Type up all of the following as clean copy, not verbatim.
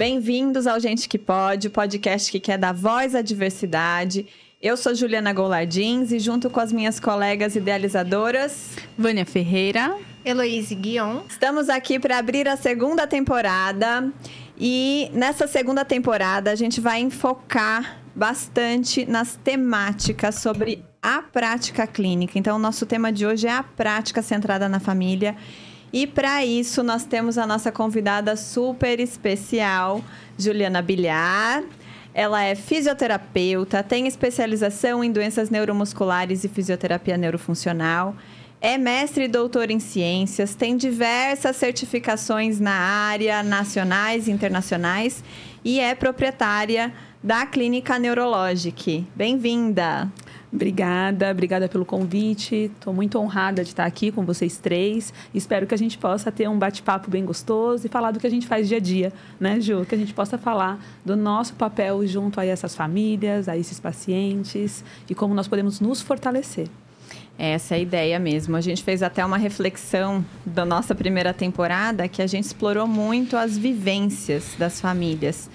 Bem-vindos ao Gente que Pode, o podcast que quer dar voz à diversidade. Eu sou Juliana Golardins e junto com as minhas colegas idealizadoras... Vânia Ferreira. Heloíse Guion. Estamos aqui para abrir a segunda temporada. E nessa segunda temporada a gente vai enfocar bastante nas temáticas sobre a prática clínica. Então, o nosso tema de hoje é a prática centrada na família. E para isso, nós temos a nossa convidada super especial, Juliana Bilhar. Ela é fisioterapeuta, tem especialização em doenças neuromusculares e fisioterapia neurofuncional. É mestre e doutora em ciências, tem diversas certificações na área, nacionais e internacionais. E é proprietária da Clínica Neurologic. Bem-vinda! Obrigada pelo convite. Estou muito honrada de estar aqui com vocês três. Espero que a gente possa ter um bate-papo bem gostoso e falar do que a gente faz dia a dia, né, Ju? Que a gente possa falar do nosso papel junto a essas famílias, a esses pacientes e como nós podemos nos fortalecer. Essa é a ideia mesmo. A gente fez até uma reflexão da nossa primeira temporada que a gente explorou muito as vivências das famílias.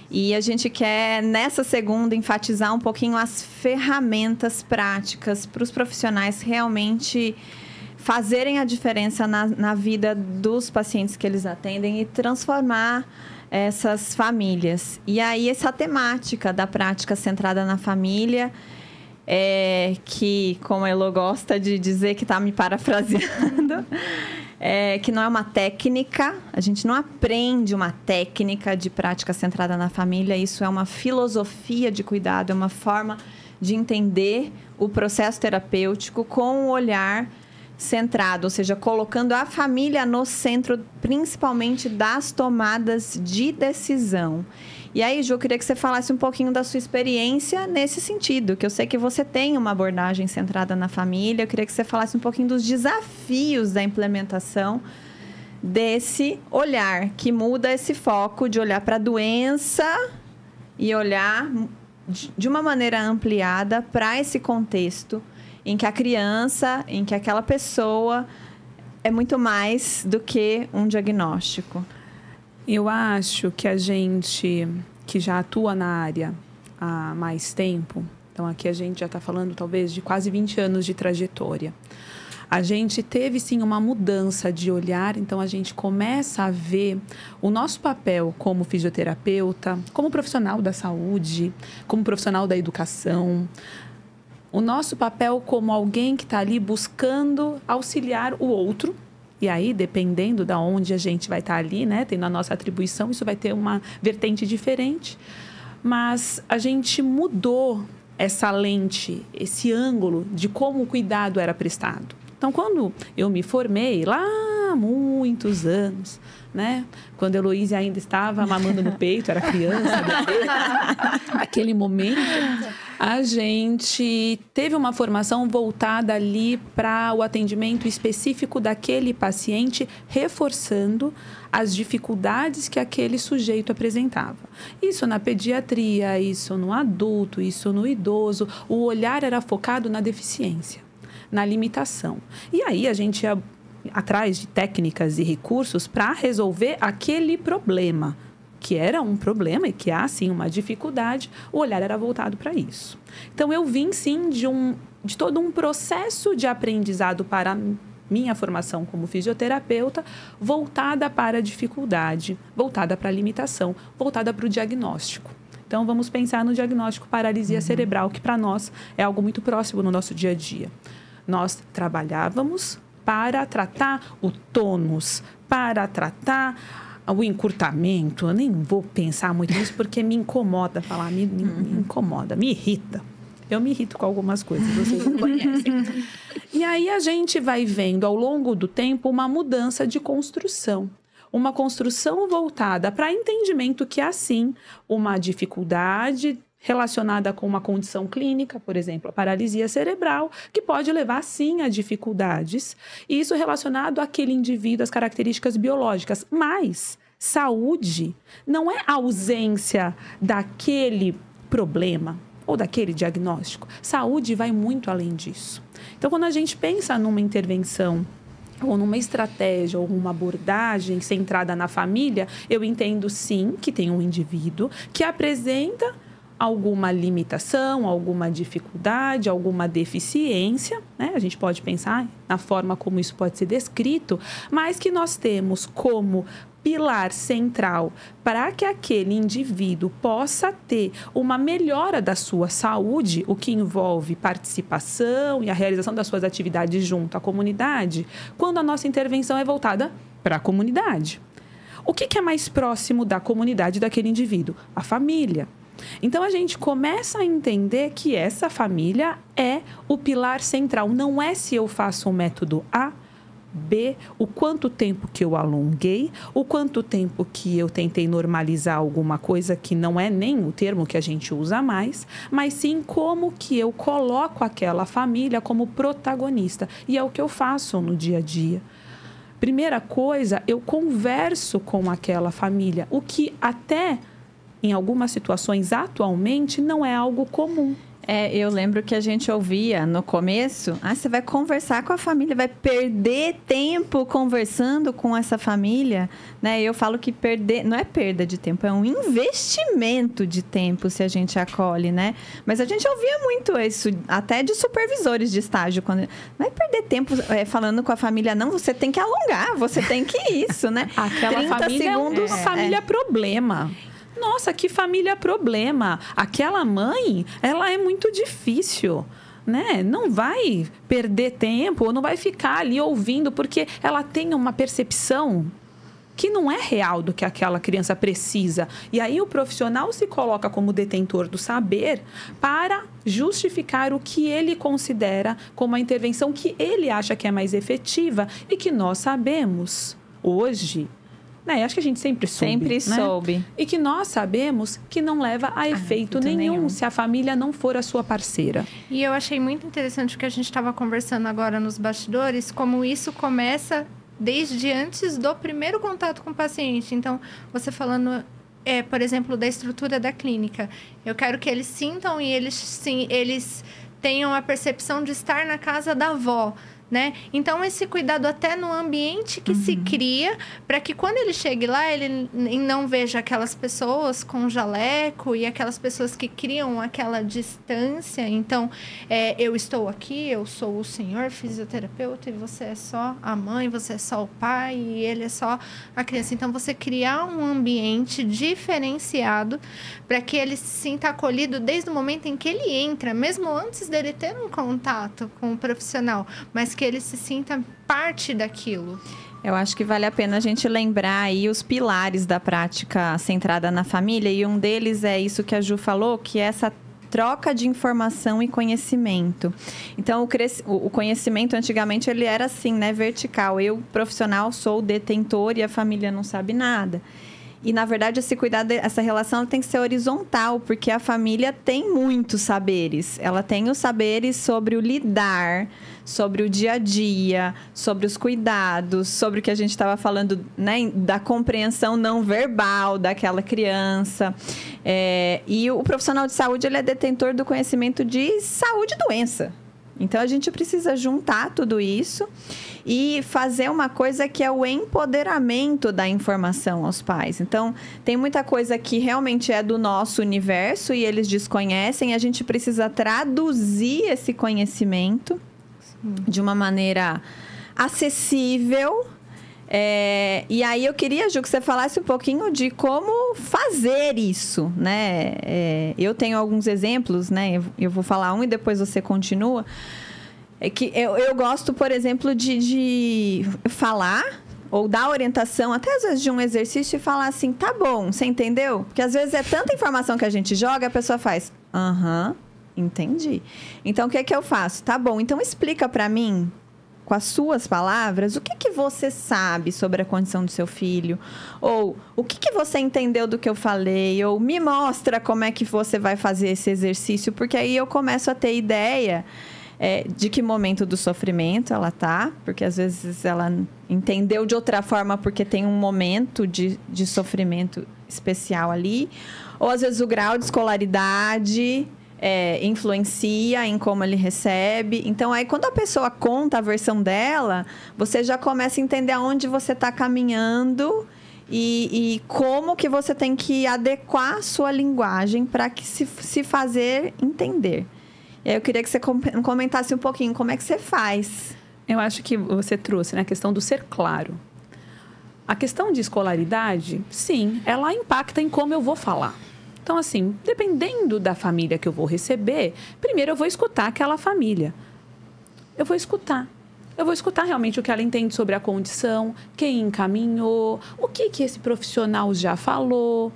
E a gente quer, nessa segunda, enfatizar um pouquinho as ferramentas práticas para os profissionais realmente fazerem a diferença na vida dos pacientes que eles atendem e transformar essas famílias. E aí, essa temática da prática centrada na família, que, como a Elo gosta de dizer, que está me parafraseando... que não é uma técnica, a gente não aprende uma técnica de prática centrada na família, isso é uma filosofia de cuidado, é uma forma de entender o processo terapêutico com um olhar centrado, ou seja, colocando a família no centro, principalmente das tomadas de decisão. E aí, Ju, eu queria que você falasse um pouquinho da sua experiência nesse sentido, que eu sei que você tem uma abordagem centrada na família. Eu queria que você falasse um pouquinho dos desafios da implementação desse olhar, que muda esse foco de olhar para a doença e olhar de uma maneira ampliada para esse contexto em que a criança, em que aquela pessoa é muito mais do que um diagnóstico. Eu acho que a gente que já atua na área há mais tempo, então aqui a gente já está falando talvez de quase 20 anos de trajetória. A gente teve sim uma mudança de olhar, então a gente começa a ver o nosso papel como fisioterapeuta, como profissional da saúde, como profissional da educação. O nosso papel como alguém que está ali buscando auxiliar o outro. E aí, dependendo de onde a gente vai estar ali, né, tendo a nossa atribuição, isso vai ter uma vertente diferente. Mas a gente mudou essa lente, esse ângulo de como o cuidado era prestado. Então, quando eu me formei, lá há muitos anos, né, quando a Heloíse ainda estava mamando no peito, era criança, bebê, aquele momento, a gente teve uma formação voltada ali para o atendimento específico daquele paciente, reforçando as dificuldades que aquele sujeito apresentava. Isso na pediatria, isso no adulto, isso no idoso. O olhar era focado na deficiência, na limitação. E aí a gente ia atrás de técnicas e recursos para resolver aquele problema, que era um problema e que há, sim, uma dificuldade, o olhar era voltado para isso. Então, eu vim, sim, de todo um processo de aprendizado para a minha formação como fisioterapeuta, voltada para a dificuldade, voltada para a limitação, voltada para o diagnóstico. Então, vamos pensar no diagnóstico paralisia cerebral, que para nós é algo muito próximo no nosso dia a dia. Nós trabalhávamos para tratar o tônus, para tratar o encurtamento. Eu nem vou pensar muito nisso porque me incomoda falar, me incomoda, me irrita. Eu me irrito com algumas coisas, vocês não conhecem. E aí a gente vai vendo ao longo do tempo uma mudança de construção. Uma construção voltada para entendimento que há, sim, uma dificuldade relacionada com uma condição clínica, por exemplo, a paralisia cerebral, que pode levar, sim, a dificuldades. E isso relacionado àquele indivíduo, às características biológicas. Mas saúde não é a ausência daquele problema ou daquele diagnóstico. Saúde vai muito além disso. Então, quando a gente pensa numa intervenção ou numa estratégia ou uma abordagem centrada na família, eu entendo sim que tem um indivíduo que apresenta alguma limitação, alguma dificuldade, alguma deficiência, né? A gente pode pensar na forma como isso pode ser descrito, mas que nós temos como pilar central para que aquele indivíduo possa ter uma melhora da sua saúde, o que envolve participação e a realização das suas atividades junto à comunidade, quando a nossa intervenção é voltada para a comunidade. O que é mais próximo da comunidade daquele indivíduo? A família. Então, a gente começa a entender que essa família é o pilar central. Não é se eu faço um método A, B, o quanto tempo que eu alonguei, o quanto tempo que eu tentei normalizar alguma coisa que não é nem o termo que a gente usa mais, mas sim como que eu coloco aquela família como protagonista. E é o que eu faço no dia a dia. Primeira coisa, eu converso com aquela família, o que até em algumas situações atualmente não é algo comum. Eu lembro que a gente ouvia no começo, você vai conversar com a família, vai perder tempo conversando com essa família, né? Eu falo que perder, não é perda de tempo, é um investimento de tempo se a gente acolhe, né? Mas a gente ouvia muito isso, até de supervisores de estágio, quando vai perder tempo falando com a família, não, você tem que alongar, você tem que isso, né? Aquela 30 família segundos, é uma família problema. Nossa, que família problema. Aquela mãe, ela é muito difícil, né? Não vai perder tempo, ou não vai ficar ali ouvindo, porque ela tem uma percepção que não é real do que aquela criança precisa. E aí o profissional se coloca como detentor do saber para justificar o que ele considera como a intervenção que ele acha que é mais efetiva e que nós sabemos hoje. Acho que a gente sempre soube. E que nós sabemos que não leva a efeito nenhum se a família não for a sua parceira. E eu achei muito interessante o que a gente estava conversando agora nos bastidores, como isso começa desde antes do primeiro contato com o paciente. Então, você falando, por exemplo, da estrutura da clínica. Eu quero que eles sintam e eles tenham a percepção de estar na casa da avó, né? Então, esse cuidado até no ambiente que se cria, para que quando ele chegue lá, ele não veja aquelas pessoas com jaleco e aquelas pessoas que criam aquela distância. Então, eu estou aqui, eu sou o senhor fisioterapeuta e você é só a mãe, você é só o pai e ele é só a criança. Então, você criar um ambiente diferenciado para que ele se sinta acolhido desde o momento em que ele entra, mesmo antes dele ter um contato com o profissional, mas que ele se sinta parte daquilo. Eu acho que vale a pena a gente lembrar aí os pilares da prática centrada na família, e um deles é isso que a Ju falou, que é essa troca de informação e conhecimento. Então, o conhecimento antigamente ele era assim, né, vertical. Eu, profissional, sou o detentor e a família não sabe nada. E, na verdade, esse cuidado, essa relação tem que ser horizontal, porque a família tem muitos saberes. Ela tem os saberes sobre o lidar, sobre o dia a dia, sobre os cuidados, sobre o que a gente estava falando, né, da compreensão não verbal daquela criança. E o profissional de saúde ele é detentor do conhecimento de saúde e doença. Então, a gente precisa juntar tudo isso e fazer uma coisa que é o empoderamento da informação aos pais. Então, tem muita coisa que realmente é do nosso universo e eles desconhecem. A gente precisa traduzir esse conhecimento de uma maneira acessível. E aí eu queria, Ju, que você falasse um pouquinho de como fazer isso, né? Eu tenho alguns exemplos, né? Eu vou falar um e depois você continua. Que eu gosto, por exemplo, de falar ou dar orientação, até às vezes de um exercício e falar assim, tá bom, você entendeu? Porque às vezes é tanta informação que a gente joga, a pessoa faz, entendi. Então, o que é que eu faço? Tá bom, então explica pra mim, com as suas palavras, o que você sabe sobre a condição do seu filho? Ou o que você entendeu do que eu falei? Ou me mostra como é que você vai fazer esse exercício, porque aí eu começo a ter ideia de que momento do sofrimento ela tá, porque às vezes ela entendeu de outra forma porque tem um momento de sofrimento especial ali, ou às vezes o grau de escolaridade, influencia em como ele recebe. Então, aí, quando a pessoa conta a versão dela, você já começa a entender aonde você está caminhando e como que você tem que adequar a sua linguagem para que se fazer entender. E aí, eu queria que você comentasse um pouquinho como é que você faz. Eu acho que você trouxe, né, a questão do ser claro. A questão de escolaridade, sim, ela impacta em como eu vou falar. Então, assim, dependendo da família que eu vou receber, primeiro eu vou escutar aquela família. Eu vou escutar realmente o que ela entende sobre a condição, quem encaminhou, o que esse profissional já falou.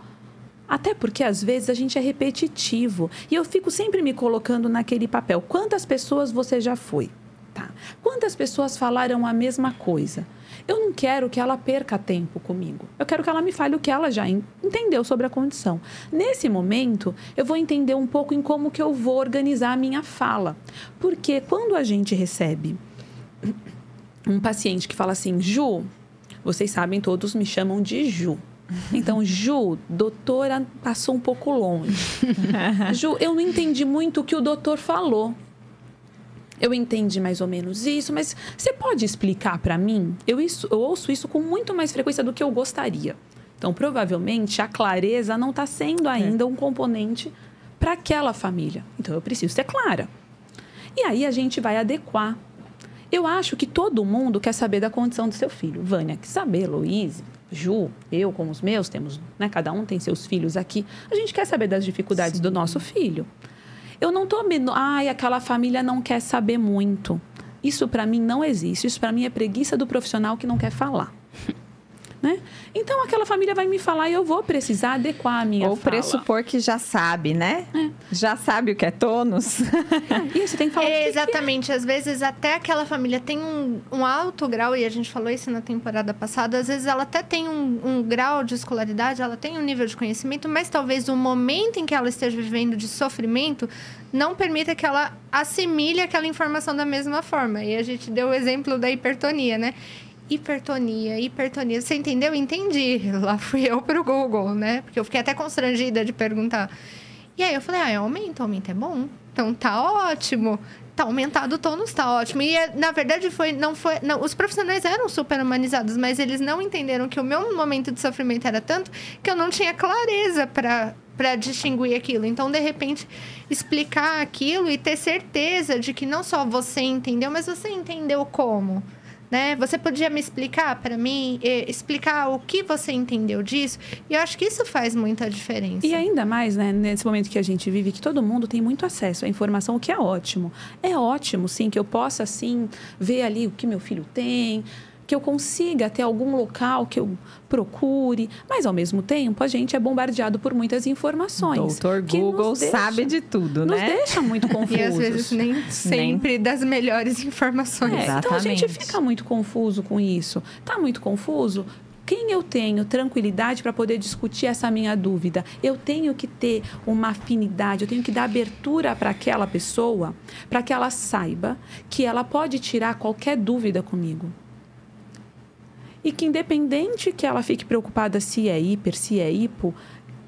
Até porque, às vezes, a gente é repetitivo. E eu fico sempre me colocando naquele papel. Quantas pessoas você já foi? Tá. Quantas pessoas falaram a mesma coisa? Eu não quero que ela perca tempo comigo. Eu quero que ela me fale o que ela já entendeu sobre a condição. Nesse momento, eu vou entender um pouco em como que eu vou organizar a minha fala. Porque quando a gente recebe um paciente que fala assim, Ju, vocês sabem, todos me chamam de Ju. Então, Ju, doutora passou um pouco longe. Ju, eu não entendi muito o que o doutor falou. Eu entendi mais ou menos isso, mas você pode explicar para mim? Eu ouço isso com muito mais frequência do que eu gostaria. Então, provavelmente, a clareza não está sendo ainda um componente para aquela família. Então, eu preciso ser clara. E aí, a gente vai adequar. Eu acho que todo mundo quer saber da condição do seu filho. Vânia quer saber, Luiz, Ju, eu com os meus, temos, né, cada um tem seus filhos aqui. A gente quer saber das dificuldades do nosso filho. Eu não estou... aquela família não quer saber muito. Isso, para mim, não existe. Isso, para mim, é preguiça do profissional que não quer falar. Né? Então, aquela família vai me falar e eu vou precisar adequar a minha fala. Ou pressupor que já sabe, né? Já sabe o que é tônus. E você tem que falar exatamente. Às vezes, até aquela família tem um alto grau, e a gente falou isso na temporada passada, às vezes ela até tem um grau de escolaridade, ela tem um nível de conhecimento, mas talvez o momento em que ela esteja vivendo de sofrimento não permita que ela assimile aquela informação da mesma forma. E a gente deu o exemplo da hipertonia, né? Hipertonia. Você entendeu? Entendi. Lá fui eu pro Google, né? Porque eu fiquei até constrangida de perguntar. E aí eu falei, aumento é bom. Então tá ótimo. Tá aumentado o tônus, tá ótimo. E na verdade os profissionais eram super humanizados, mas eles não entenderam que o meu momento de sofrimento era tanto que eu não tinha clareza para distinguir aquilo. Então, de repente, explicar aquilo e ter certeza de que não só você entendeu, mas você entendeu como. Né? Você podia me explicar para mim, explicar o que você entendeu disso? E eu acho que isso faz muita diferença. E ainda mais, né, nesse momento que a gente vive, que todo mundo tem muito acesso à informação, o que é ótimo. É ótimo, sim, que eu possa, sim, ver ali o que meu filho tem, que eu consiga ter algum local que eu procure. Mas, ao mesmo tempo, a gente é bombardeado por muitas informações. Doutor Google sabe de tudo, né? Nos deixa muito confusos. E, às vezes, nem sempre das melhores informações. Então, a gente fica muito confuso com isso. Tá muito confuso? Quem eu tenho tranquilidade para poder discutir essa minha dúvida? Eu tenho que ter uma afinidade, eu tenho que dar abertura para aquela pessoa, para que ela saiba que ela pode tirar qualquer dúvida comigo. E que independente que ela fique preocupada se é hiper, se é hipo,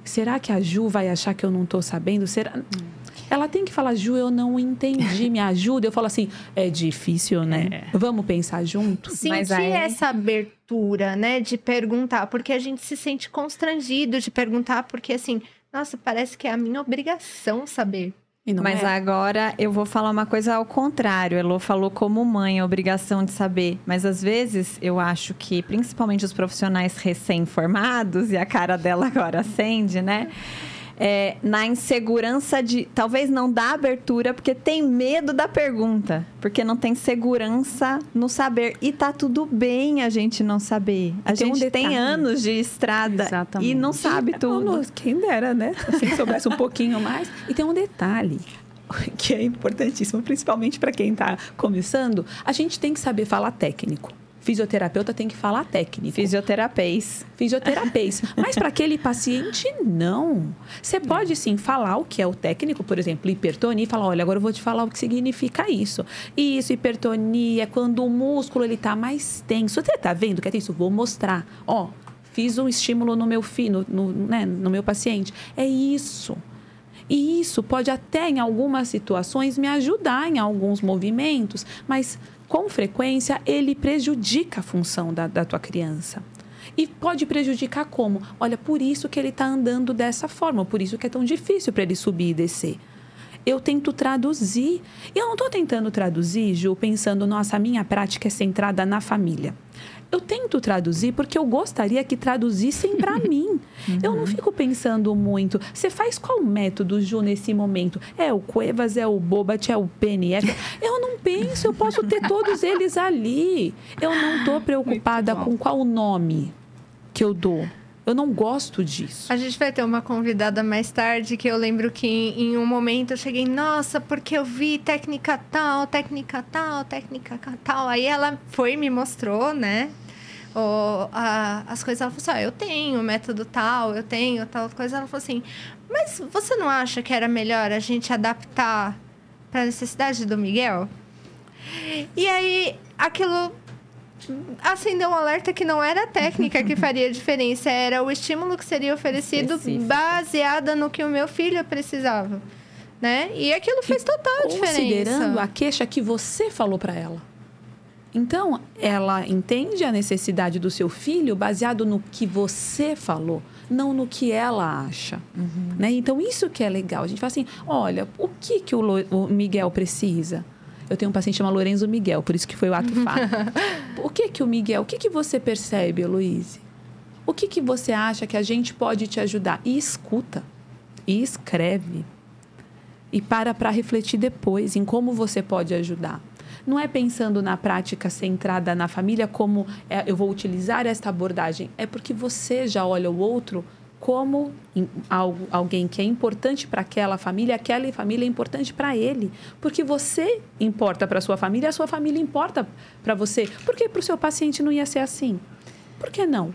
será que a Ju vai achar que eu não estou sabendo? Ela tem que falar, Ju, eu não entendi, me ajuda. Eu falo assim, é difícil, né? Vamos pensar junto? Sentir essa abertura, né, de perguntar, porque a gente se sente constrangido de perguntar, porque assim, nossa, parece que é a minha obrigação saber. Mas agora eu vou falar uma coisa ao contrário. Elô falou como mãe, a obrigação de saber. Mas às vezes eu acho que, principalmente os profissionais recém-formados, e a cara dela agora acende, né? Na insegurança de talvez não dar abertura, porque tem medo da pergunta. Porque não tem segurança no saber. E tá tudo bem a gente não saber. A gente tem anos de estrada. Exatamente. E não sabe tudo. Quem dera, né? Se soubesse um pouquinho mais. E tem um detalhe que é importantíssimo, principalmente para quem está começando. A gente tem que saber falar técnico. Fisioterapeuta tem que falar técnico. Fisioterapês. Mas para aquele paciente, não. Você pode, sim, falar o que é o técnico, por exemplo, hipertonia, e falar, olha, agora eu vou te falar o que significa isso. Isso, hipertonia, é quando o músculo está mais tenso. Você está vendo que é tenso? Vou mostrar. Fiz um estímulo no meu filho, no meu paciente. É isso. E isso pode até, em algumas situações, me ajudar em alguns movimentos, mas com frequência ele prejudica a função da tua criança. E pode prejudicar como? Olha, por isso que ele está andando dessa forma, por isso que é tão difícil para ele subir e descer. Eu tento traduzir. E eu não estou tentando traduzir, Ju, pensando, nossa, a minha prática é centrada na família. Eu tento traduzir porque eu gostaria que traduzissem para mim. Eu não fico pensando muito. Você faz qual método, Ju, nesse momento? É o Cuevas, é o Bobat, é o PNF? Eu não penso, eu posso ter todos eles ali. Eu não estou preocupada com qual nome que eu dou. Eu não gosto disso. A gente vai ter uma convidada mais tarde que eu lembro que em um momento eu cheguei, nossa, porque eu vi técnica tal, técnica tal, técnica tal. Aí ela foi e me mostrou, né? As coisas, ela falou assim, eu tenho método tal, eu tenho tal coisa. Ela falou assim, mas você não acha que era melhor a gente adaptar para a necessidade do Miguel? E aí, aquilo acendeu um alerta que não era a técnica que faria diferença, era o estímulo que seria oferecido baseada no que o meu filho precisava, né? E aquilo fez total diferença. Considerando a queixa que você falou para ela. Então, ela entende a necessidade do seu filho baseado no que você falou, não no que ela acha. Né? Então, isso que é legal. A gente fala assim, olha, o que o Miguel precisa? Eu tenho um paciente chamado Lorenzo Miguel, por isso que foi o ato falho. O que o Miguel, o que você percebe, Heloíse? O que você acha que a gente pode te ajudar? E escuta, e escreve. E para refletir depois em como você pode ajudar. Não é pensando na prática centrada na família como eu vou utilizar esta abordagem. É porque você já olha o outro como alguém que é importante para aquela família é importante para ele. Porque você importa para a sua família importa para você. Por que para o seu paciente não ia ser assim? Por que não?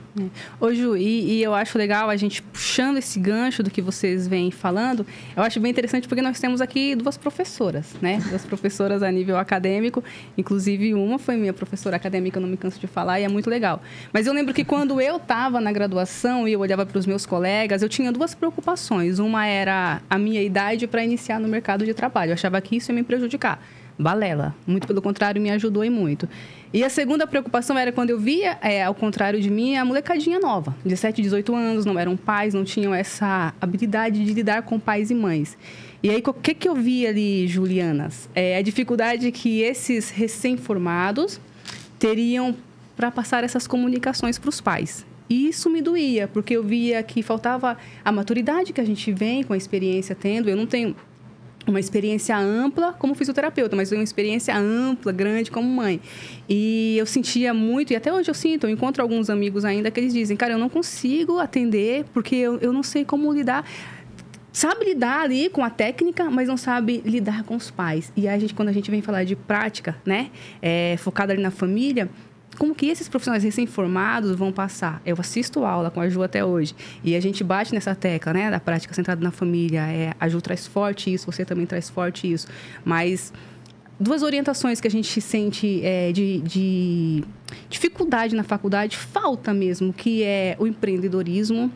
Ô, Ju, e eu acho legal a gente puxando esse gancho do que vocês vêm falando, eu acho bem interessante porque nós temos aqui duas professoras, né? Duas professoras a nível acadêmico, inclusive uma foi minha professora acadêmica, eu não me canso de falar, e é muito legal. Mas eu lembro que quando eu estava na graduação e eu olhava para os meus colegas, eu tinha duas preocupações. Uma era a minha idade para iniciar no mercado de trabalho. Eu achava que isso ia me prejudicar. Balela. Muito pelo contrário, me ajudou e muito. E a segunda preocupação era quando eu via, ao contrário de mim, a molecadinha nova, 17, 18 anos, não eram pais, não tinham essa habilidade de lidar com pais e mães. E aí, o que eu via ali, Julianas? A dificuldade que esses recém-formados teriam para passar essas comunicações para os pais. E isso me doía, porque eu via que faltava a maturidade que a gente vem com a experiência tendo. Eu não tenho uma experiência ampla como fisioterapeuta, mas uma experiência ampla, grande como mãe. E eu sentia muito, e até hoje eu sinto, eu encontro alguns amigos ainda que eles dizem, cara, eu não consigo atender porque eu não sei como lidar. Sabe lidar ali com a técnica, mas não sabe lidar com os pais. E a gente, quando a gente vem falar de prática, né, focada ali na família, como que esses profissionais recém-formados vão passar? Eu assisto aula com a Ju até hoje. E a gente bate nessa tecla, né? Da prática centrada na família. A Ju traz forte isso, você também traz forte isso. Mas duas orientações que a gente sente de dificuldade na faculdade, falta mesmo, que é o empreendedorismo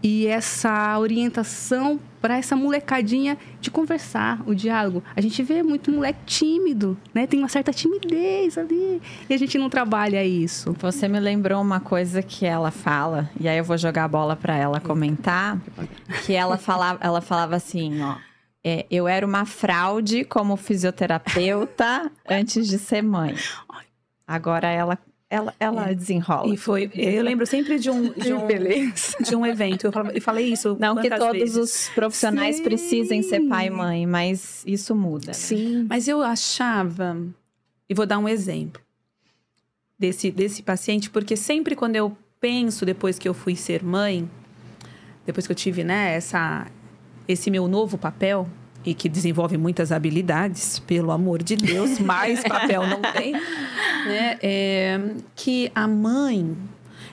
e essa orientação para essa molecadinha de conversar, o diálogo. A gente vê muito moleque tímido, né? Tem uma certa timidez ali e a gente não trabalha isso. Você me lembrou uma coisa que ela fala, e aí eu vou jogar a bola para ela comentar, que ela falava assim, ó, eu era uma fraude como fisioterapeuta antes de ser mãe. Agora ela desenrola. E foi, eu lembro sempre de um evento. Eu falei isso. Não que todos vezes. Os profissionais precisem ser pai e mãe, mas isso muda. Né? Sim. Mas eu achava, e vou dar um exemplo desse paciente, porque sempre quando eu penso, depois que eu fui ser mãe, depois que eu tive, né, esse meu novo papel, e que desenvolve muitas habilidades, pelo amor de Deus, mais papel não tem, né? Que a mãe,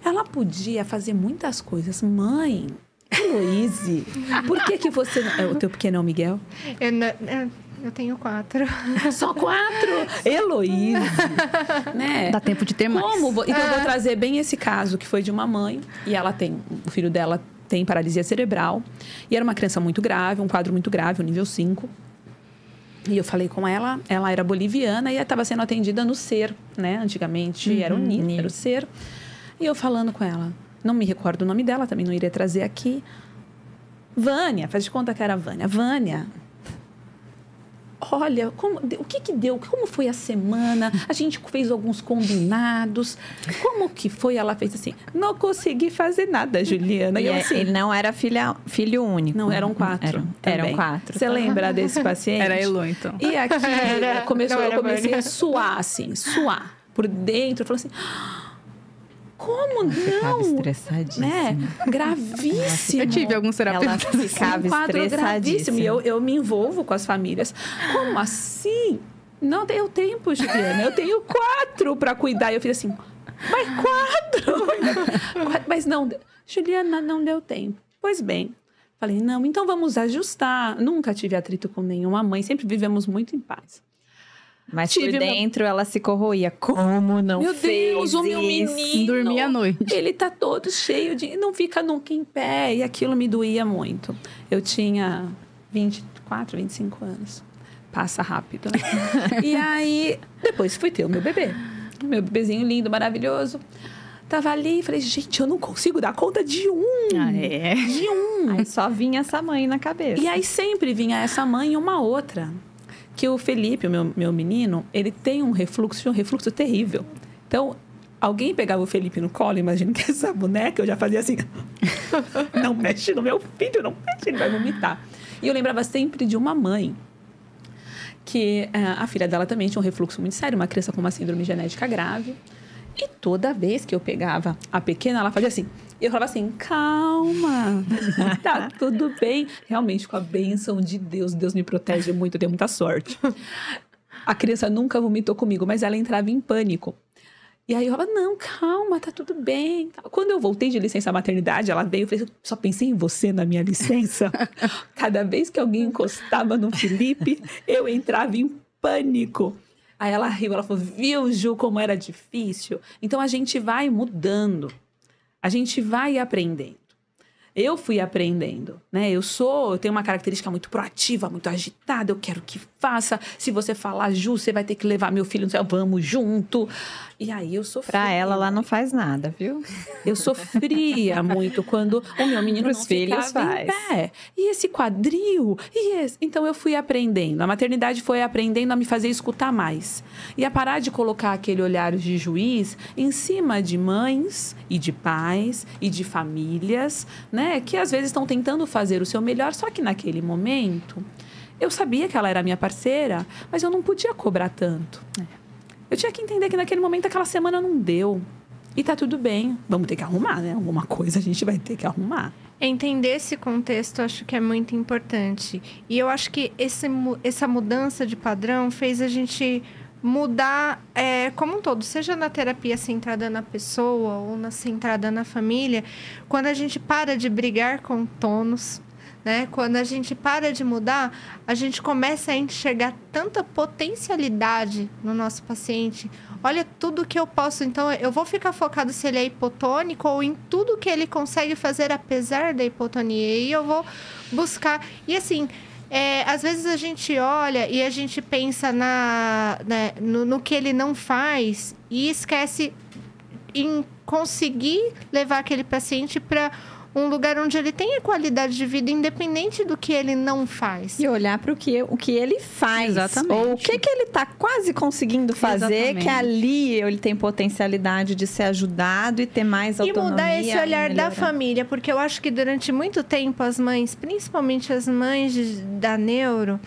ela podia fazer muitas coisas. Mãe, Heloíse, por que você... O teu pequeno é o Miguel? Eu tenho 4. Só 4? Heloíse, né? Dá tempo de ter mais. Então eu vou trazer bem esse caso, que foi de uma mãe, e ela tem... O filho dela tem paralisia cerebral. E era uma criança muito grave, um quadro muito grave, o nível 5. E eu falei com ela era boliviana e estava sendo atendida no SER, né? Antigamente era o NIR, era o SER. E eu falando com ela, não me recordo o nome dela, também não iria trazer aqui. Vânia, faz de conta que era Vânia. Vânia, olha, o que deu? Como foi a semana? A gente fez alguns combinados. Como que foi? Ela fez assim, não consegui fazer nada, Juliana. E eu, assim, ele não era filho único. Não, eram 4. Eram 4. Você lembra desse paciente? Era Elo, então. E aqui eu comecei a suar, assim, suar por dentro. Eu falei assim, como não? Ficava estressadíssima. Né? Gravíssimo. Eu tive alguns terapeutas. Ela ficava um quadro gravíssimo. estressadíssima. E eu me envolvo com as famílias. Como assim? Não deu tempo, Juliana. Eu tenho 4 para cuidar. E eu fiz assim, mas 4? Mas não, Juliana, não deu tempo. Pois bem. Falei, não, então vamos ajustar. Nunca tive atrito com nenhuma mãe. Sempre vivemos muito em paz. Mas por dentro ela se corroía. Como não meu fez Deus, o meu isso? menino. Dormia à noite. Ele tá todo cheio de... Não fica nunca em pé. E aquilo me doía muito. Eu tinha 24, 25 anos. Passa rápido, né? E aí, depois fui ter o meu bebê. Meu bebezinho lindo, maravilhoso. Tava ali e falei, gente, eu não consigo dar conta de um. Ah, é? De um. Aí só vinha essa mãe na cabeça. E aí sempre vinha essa mãe e uma outra. Que o Felipe, o meu menino, ele tem um refluxo terrível. Então, alguém pegava o Felipe no colo, imagino que essa boneca, eu já fazia assim, não mexe no meu filho, não mexe, ele vai vomitar. E eu lembrava sempre de uma mãe, que a filha dela também tinha um refluxo muito sério, uma criança com uma síndrome genética grave. E toda vez que eu pegava a pequena, ela fazia assim. E eu falava assim, calma, tá tudo bem. Realmente, com a bênção de Deus, Deus me protege muito, eu tenho muita sorte. A criança nunca vomitou comigo, mas ela entrava em pânico. E aí eu falava, não, calma, tá tudo bem. Quando eu voltei de licença maternidade, ela veio e falou, só pensei em você na minha licença. Cada vez que alguém encostava no Felipe, eu entrava em pânico. Aí ela riu, ela falou, viu, Ju, como era difícil? Então, a gente vai mudando. A gente vai aprendendo. Eu fui aprendendo, né? Eu tenho uma característica muito proativa, muito agitada. Eu quero que faça. Se você falar, Ju, você vai ter que levar meu filho no céu. Vamos junto. E aí eu sofria. Pra ela não faz nada, viu? Eu sofria muito quando o meu menino não ficava em pé. E esse quadril? Então eu fui aprendendo. A maternidade foi aprendendo a me fazer escutar mais. E a parar de colocar aquele olhar de juiz em cima de mães e de pais e de famílias, né? Que às vezes estão tentando fazer o seu melhor, só que naquele momento eu sabia que ela era minha parceira, mas eu não podia cobrar tanto. Eu tinha que entender que naquele momento aquela semana não deu. E tá tudo bem. Vamos ter que arrumar, né? Alguma coisa a gente vai ter que arrumar. Entender esse contexto, acho que é muito importante. E eu acho que essa mudança de padrão fez a gente mudar como um todo, seja na terapia centrada na pessoa ou centrada na família, quando a gente para de brigar com tônus, né? Quando a gente para de mudar, a gente começa a enxergar tanta potencialidade no nosso paciente. Olha tudo que eu posso. Então, eu vou ficar focado se ele é hipotônico ou em tudo que ele consegue fazer apesar da hipotonia. E eu vou buscar. E assim, às vezes a gente olha e a gente pensa no que ele não faz e esquece em conseguir levar aquele paciente para um lugar onde ele tenha qualidade de vida independente do que ele não faz. E olhar para o que ele faz. Exatamente. Ou o que ele está quase conseguindo fazer, Exatamente. que ali ele tem potencialidade de ser ajudado e ter mais autonomia. E mudar esse olhar da família, porque eu acho que durante muito tempo as mães, principalmente as mães da neuro,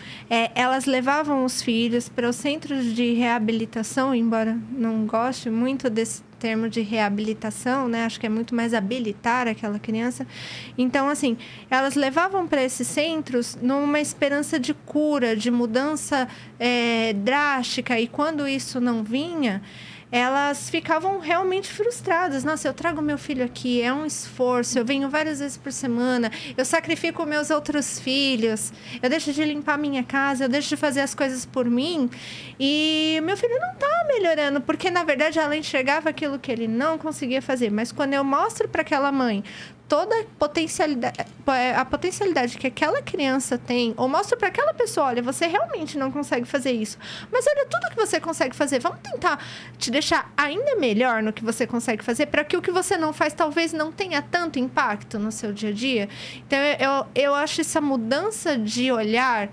elas levavam os filhos para os centros de reabilitação, embora não goste muito desse termo de reabilitação, né? Acho que é muito mais habilitar aquela criança. Então, assim, elas levavam para esses centros numa esperança de cura, de mudança drástica. E quando isso não vinha, elas ficavam realmente frustradas. Nossa, eu trago meu filho aqui, é um esforço, eu venho várias vezes por semana, eu sacrifico meus outros filhos, eu deixo de limpar minha casa, eu deixo de fazer as coisas por mim, e meu filho não está melhorando, porque, na verdade, ela enxergava aquilo que ele não conseguia fazer. Mas quando eu mostro para aquela mãe toda a potencialidade que aquela criança tem, ou mostro para aquela pessoa, olha, você realmente não consegue fazer isso, mas olha tudo que você consegue fazer, vamos tentar te deixar ainda melhor no que você consegue fazer, para que o que você não faz talvez não tenha tanto impacto no seu dia a dia. Então, eu acho essa mudança de olhar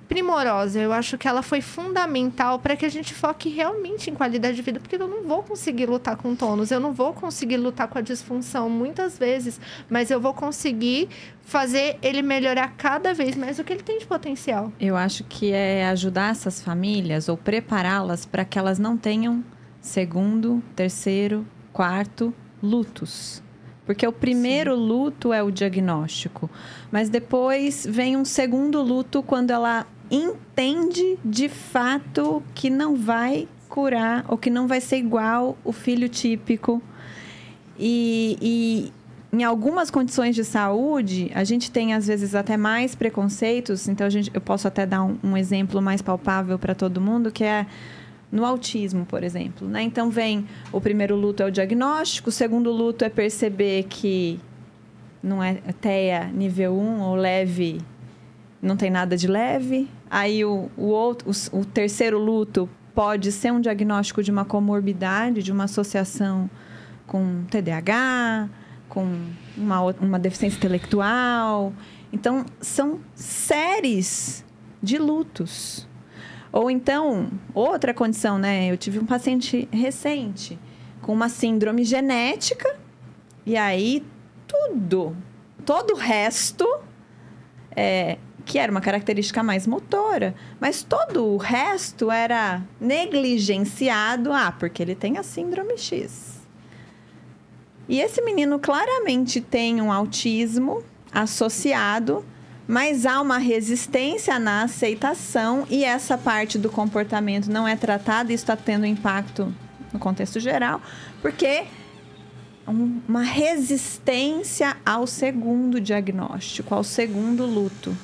primorosa. Eu acho que ela foi fundamental para que a gente foque realmente em qualidade de vida, porque eu não vou conseguir lutar com tônus, eu não vou conseguir lutar com a disfunção muitas vezes, mas eu vou conseguir fazer ele melhorar cada vez mais o que ele tem de potencial. Eu acho que é ajudar essas famílias ou prepará-las para que elas não tenham segundo, terceiro, quarto lutos. Porque o primeiro luto é o diagnóstico, mas depois vem um segundo luto quando ela entende de fato que não vai curar ou que não vai ser igual o filho típico. E em algumas condições de saúde, a gente tem às vezes até mais preconceitos. Então, eu posso até dar um exemplo mais palpável para todo mundo, que é no autismo, por exemplo, né? Então, vem o primeiro luto é o diagnóstico, o segundo luto é perceber que não é TEA nível 1 ou leve, não tem nada de leve. Aí, o terceiro luto pode ser um diagnóstico de uma comorbidade, de uma associação com TDAH, com uma deficiência intelectual. Então, são séries de lutos. Ou então, outra condição, né? Eu tive um paciente recente com uma síndrome genética. E aí, todo o resto, que era uma característica mais motora, mas todo o resto era negligenciado. Porque ele tem a síndrome X. E esse menino claramente tem um autismo associado, mas há uma resistência na aceitação e essa parte do comportamento não é tratada. Isso está tendo impacto no contexto geral, porque uma resistência ao segundo diagnóstico, ao segundo luto.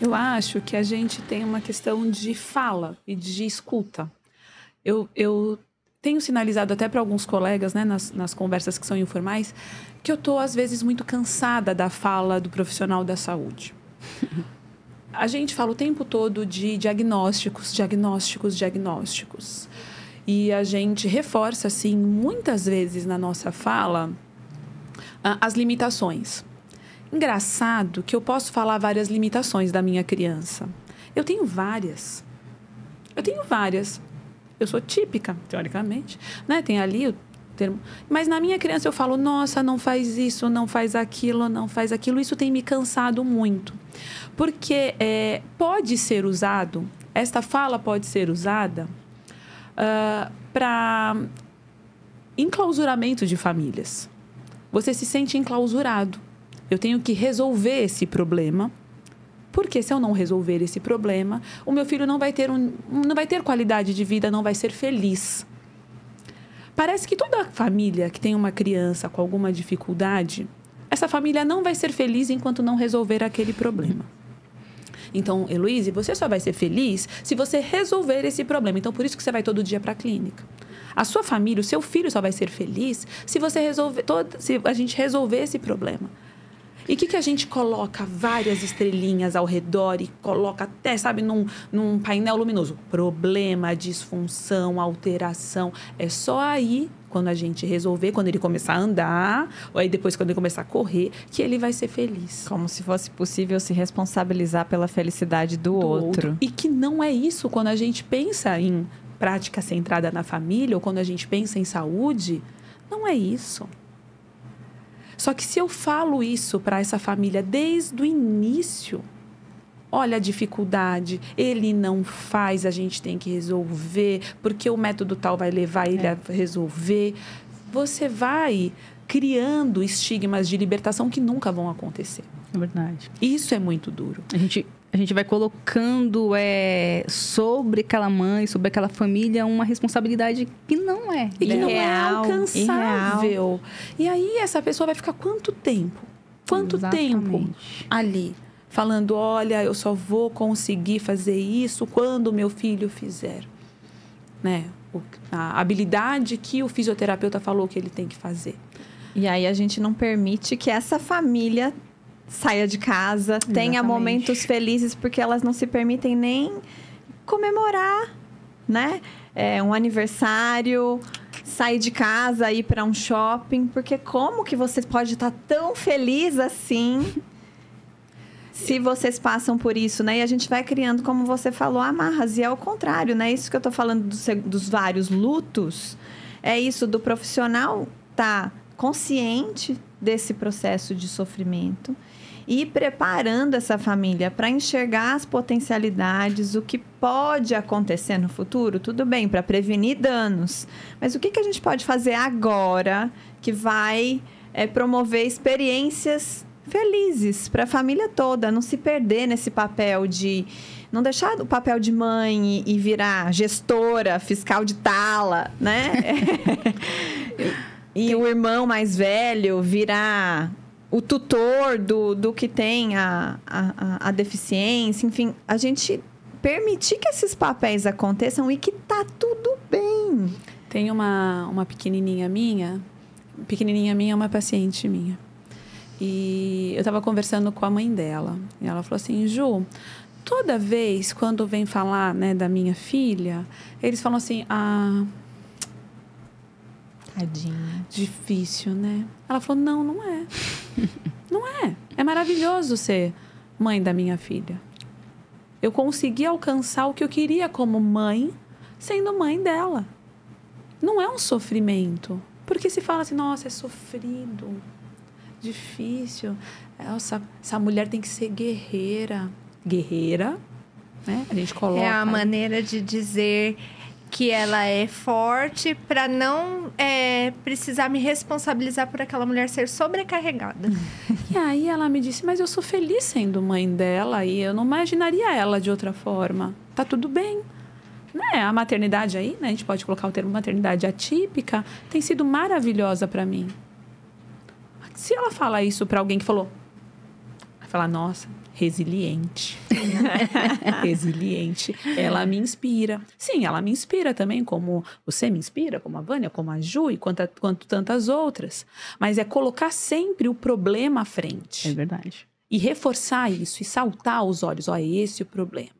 Eu acho que a gente tem uma questão de fala e de escuta. Eu tenho sinalizado até para alguns colegas, né, nas conversas que são informais, que eu estou, às vezes, muito cansada da fala do profissional da saúde. A gente fala o tempo todo de diagnósticos. E a gente reforça, assim, muitas vezes na nossa fala, as limitações. Engraçado que eu posso falar várias limitações da minha criança. Eu tenho várias. Eu sou típica, teoricamente, né? Tem ali o termo. Mas na minha criança eu falo, nossa, não faz isso, não faz aquilo, não faz aquilo. Isso tem me cansado muito. Porque pode ser usado, esta fala pode ser usada para enclausuramento de famílias. Você se sente enclausurado. Eu tenho que resolver esse problema. Porque se eu não resolver esse problema, o meu filho não vai ter qualidade de vida, não vai ser feliz. Parece que toda família que tem uma criança com alguma dificuldade, essa família não vai ser feliz enquanto não resolver aquele problema. Então, Heloíse, você só vai ser feliz se você resolver esse problema. Então, por isso que você vai todo dia para a clínica. A sua família, o seu filho só vai ser feliz se você se a gente resolver esse problema. E o que a gente coloca? Várias estrelinhas ao redor e coloca até, sabe, num painel luminoso. Problema, disfunção, alteração. É só aí, quando a gente resolver, quando ele começar a andar, ou aí depois quando ele começar a correr, que ele vai ser feliz. Como se fosse possível se responsabilizar pela felicidade do outro. E que não é isso quando a gente pensa em prática centrada na família, ou quando a gente pensa em saúde, não é isso. Só que se eu falo isso para essa família desde o início, olha a dificuldade, ele não faz, a gente tem que resolver, porque o método tal vai levar ele a resolver. Você vai criando estigmas de libertação que nunca vão acontecer. É verdade. Isso é muito duro. A gente vai colocando sobre aquela mãe, sobre aquela família, uma responsabilidade que não é. E que não é alcançável. E aí essa pessoa vai ficar quanto tempo? Tempo ali? Falando, olha, eu só vou conseguir fazer isso quando o meu filho fizer. Né? A habilidade que o fisioterapeuta falou que ele tem que fazer. E aí a gente não permite que essa família saia de casa, tenha momentos felizes, porque elas não se permitem nem comemorar, né? Um aniversário, sair de casa, ir para um shopping, porque como que você pode estar tão feliz assim se vocês passam por isso, né? E a gente vai criando, como você falou, amarras. E é o contrário, né? Isso que eu tô falando dos vários lutos, é isso do profissional tá consciente desse processo de sofrimento e preparando essa família para enxergar as potencialidades, o que pode acontecer no futuro, tudo bem, para prevenir danos. Mas o que a gente pode fazer agora que vai promover experiências felizes para a família toda, não se perder nesse papel de... Não deixar o papel de mãe e virar gestora, fiscal de tala, né? E o irmão mais velho virar o tutor do que tem a deficiência. Enfim, a gente permitir que esses papéis aconteçam e que tá tudo bem. Tem uma pequenininha minha é uma paciente minha. E eu estava conversando com a mãe dela. E ela falou assim, Ju, toda vez quando vem falar, né, da minha filha, eles falam assim, tadinha. Difícil, né? Ela falou, não é. Não é. É maravilhoso ser mãe da minha filha. Eu consegui alcançar o que eu queria como mãe, sendo mãe dela. Não é um sofrimento. Porque se fala assim, nossa, é sofrido, difícil. Nossa, essa mulher tem que ser guerreira. Guerreira, né? A gente coloca... É a maneira de dizer que ela é forte para não precisar me responsabilizar por aquela mulher ser sobrecarregada. E aí ela me disse, mas eu sou feliz sendo mãe dela e eu não imaginaria ela de outra forma. Tá tudo bem. Né? A maternidade aí, né? A gente pode colocar o termo maternidade atípica, tem sido maravilhosa para mim. Se ela fala isso para alguém que falou, vai falar, nossa, resiliente. Resiliente. Ela me inspira. Sim, ela me inspira também, como você me inspira, como a Vânia, como a Ju e quanto tantas outras. Mas é colocar sempre o problema à frente. É verdade. E reforçar isso e saltar aos olhos. Ó, esse é o problema.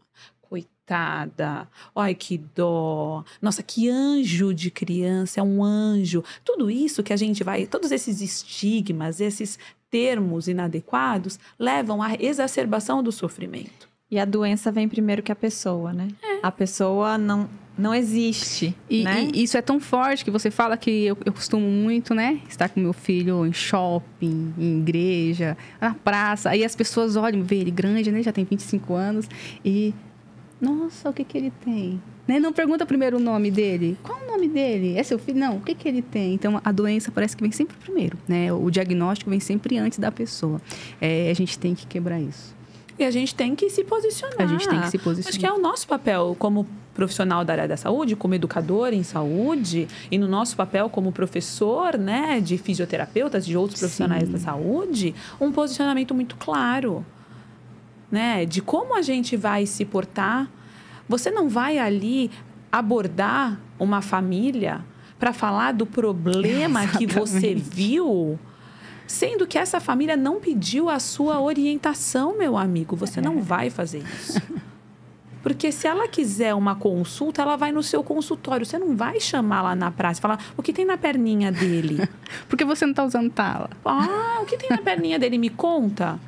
Coitada. Ai, que dó. Nossa, que anjo de criança. É um anjo. Tudo isso que a gente vai... Todos esses estigmas, esses termos inadequados levam à exacerbação do sofrimento. E a doença vem primeiro que a pessoa, né? A pessoa não existe, né? E isso é tão forte que você fala que eu costumo muito, né? Estar com meu filho em shopping, em igreja, na praça. Aí as pessoas olham, vê ele grande, né? Já tem 25 anos. E, nossa, o que ele tem? Né? Não pergunta primeiro o nome dele. Qual o nome dele? É seu filho? Não, o que ele tem? Então, a doença parece que vem sempre primeiro, né? O diagnóstico vem sempre antes da pessoa. A gente tem que quebrar isso. E a gente tem que se posicionar. A gente tem que se posicionar. Acho que é o nosso papel como profissional da área da saúde, como educador em saúde, e no nosso papel como professor, né, de fisioterapeutas, de outros profissionais da saúde, um posicionamento muito claro, né, de como a gente vai se portar. Você não vai ali abordar uma família para falar do problema que você viu, sendo que essa família não pediu a sua orientação, meu amigo. Você não vai fazer isso. Porque se ela quiser uma consulta, ela vai no seu consultório. Você não vai chamar lá na praça e falar, o que tem na perninha dele? Por que você não está usando tala? O que tem na perninha dele? Me conta.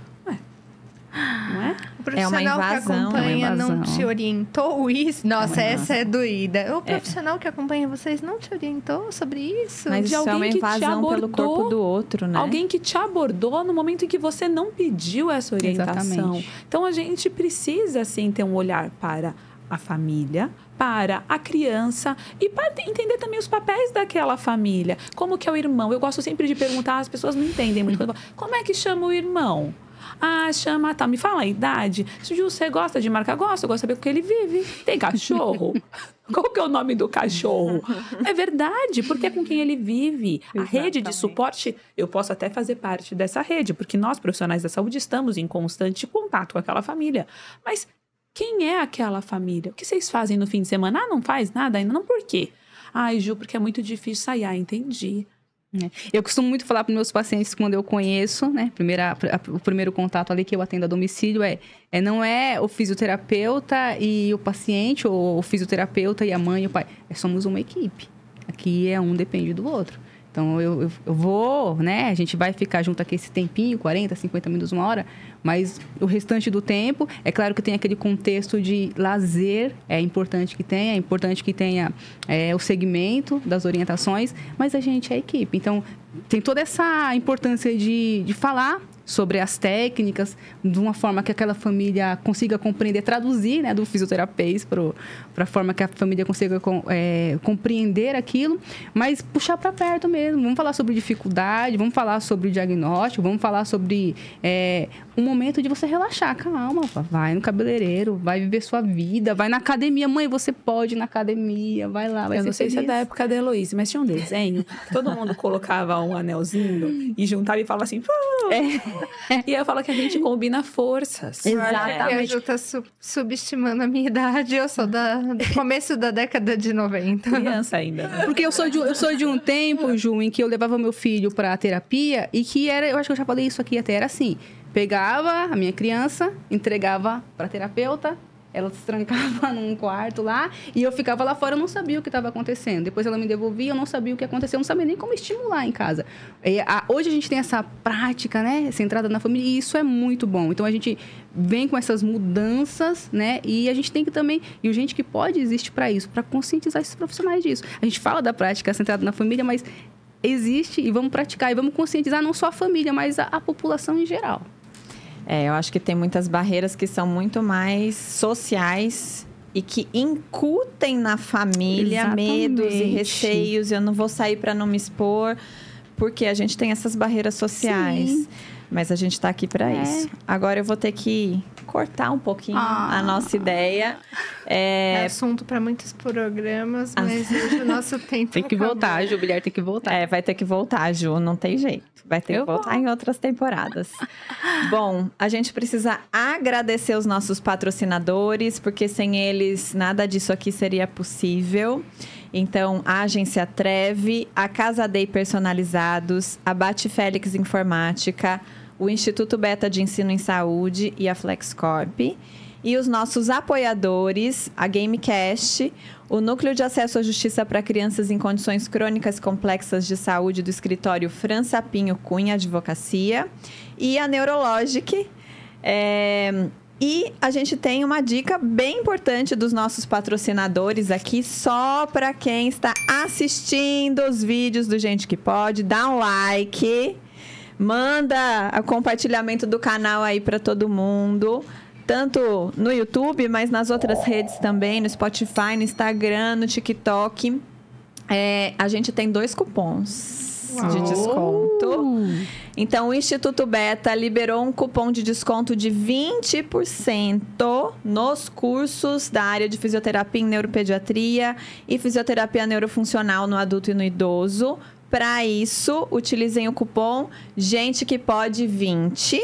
Não é? O profissional que acompanha não te orientou isso? Nossa, essa é doída. O profissional que acompanha vocês não te orientou sobre isso? Mas isso é uma invasão pelo corpo do outro, né? Alguém que te abordou no momento em que você não pediu essa orientação. Exatamente. Então, a gente precisa, sim, ter um olhar para a família, para a criança e para entender também os papéis daquela família. Como que é o irmão? Eu gosto sempre de perguntar, as pessoas não entendem muito. Como é que chama o irmão? Chama, tá, me fala a idade. Ju, você gosta de marcar? Gosto, eu gosto de saber com que ele vive. Tem cachorro? Qual que é o nome do cachorro? É verdade, porque é com quem ele vive. A rede de suporte, eu posso até fazer parte dessa rede, porque nós, profissionais da saúde, estamos em constante contato com aquela família. Mas quem é aquela família? O que vocês fazem no fim de semana? Não faz nada ainda? Não, por quê? Ju, porque é muito difícil sair. Entendi. Eu costumo muito falar para meus pacientes quando eu conheço, né? O primeiro contato ali que eu atendo a domicílio não é o fisioterapeuta e o paciente, ou o fisioterapeuta e a mãe e o pai. Somos uma equipe. Aqui um depende do outro. Então, eu vou, né? A gente vai ficar junto aqui esse tempinho, 40, 50 minutos, 1 hora. Mas o restante do tempo, é claro que tem aquele contexto de lazer. É importante que tenha o segmento das orientações. Mas a gente é equipe. Então, tem toda essa importância de falar sobre as técnicas, de uma forma que aquela família consiga compreender, traduzir, né, do fisioterapeuta para a forma que a família consiga compreender aquilo, mas puxar para perto mesmo. Vamos falar sobre dificuldade, vamos falar sobre diagnóstico, vamos falar sobre um momento de você relaxar. Calma, vai no cabeleireiro, vai viver sua vida, vai na academia. Mãe, você pode ir na academia, vai lá, vai ser feliz. Eu não sei se é da época da Heloísa, mas tinha um desenho que todo mundo colocava um anelzinho e juntava e falava assim... E eu falo que a gente combina forças. Exatamente. A Ju tá subestimando a minha idade. Eu sou do começo da década de 90. Criança ainda. Porque eu sou de um tempo, Ju, em que eu levava meu filho pra terapia e que era... Eu acho que eu já falei isso aqui até. Era assim. Pegava a minha criança, entregava pra terapeuta. Ela se trancava num quarto lá e eu ficava lá fora, eu não sabia o que estava acontecendo. Depois ela me devolvia, eu não sabia o que aconteceu, eu não sabia nem como estimular em casa. Hoje a gente tem essa prática, né, centrada na família, e isso é muito bom. Então a gente vem com essas mudanças, né, e a gente tem que também, e o Gente que Pode existe para isso, para conscientizar esses profissionais disso. A gente fala da prática centrada na família, mas existe e vamos praticar, e vamos conscientizar não só a família, mas a população em geral. Eu acho que tem muitas barreiras que são muito mais sociais e que incutem na família medos e receios. Eu não vou sair para não me expor, porque a gente tem essas barreiras sociais. Sim. Mas a gente está aqui para isso. Agora eu vou ter que cortar um pouquinho a nossa ideia. É assunto para muitos programas, mas hoje o nosso tempo tem que acabou. voltar, Ju Bilhar tem que voltar. Vai ter que voltar, Ju, não tem jeito. Vai ter que voltar em outras temporadas. Bom, a gente precisa agradecer os nossos patrocinadores, porque sem eles nada disso aqui seria possível. Então, a Agência Treve, a Casa Day Personalizados, a Bate Félix Informática, o Instituto Beta de Ensino em Saúde e a FlexCorp. E os nossos apoiadores, a Gamecast, o Núcleo de Acesso à Justiça para Crianças em Condições Crônicas Complexas de Saúde do escritório França Pinho Cunha Advocacia e a Neurologic. E a gente tem uma dica bem importante dos nossos patrocinadores aqui, só para quem está assistindo os vídeos do Gente que Pode. Dá um like, manda o compartilhamento do canal aí para todo mundo. Tanto no YouTube, mas nas outras redes também, no Spotify, no Instagram, no TikTok. A gente tem 2 cupons de desconto. Então, o Instituto Beta liberou um cupom de desconto de 20% nos cursos da área de fisioterapia em neuropediatria e fisioterapia neurofuncional no adulto e no idoso. Para isso, utilizem o cupom Gente que Pode 20.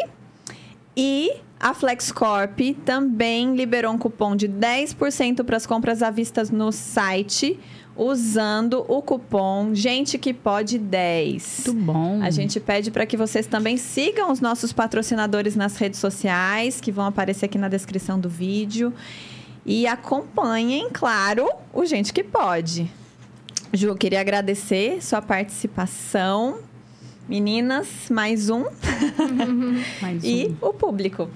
E a FlexCorp também liberou um cupom de 10% para as compras à vista no site, usando o cupom Gente que Pode 10. Muito bom. A gente pede para que vocês também sigam os nossos patrocinadores nas redes sociais, que vão aparecer aqui na descrição do vídeo. E acompanhem, claro, o Gente que Pode. Ju, queria agradecer sua participação. Meninas, mais um. Mais um. E o público.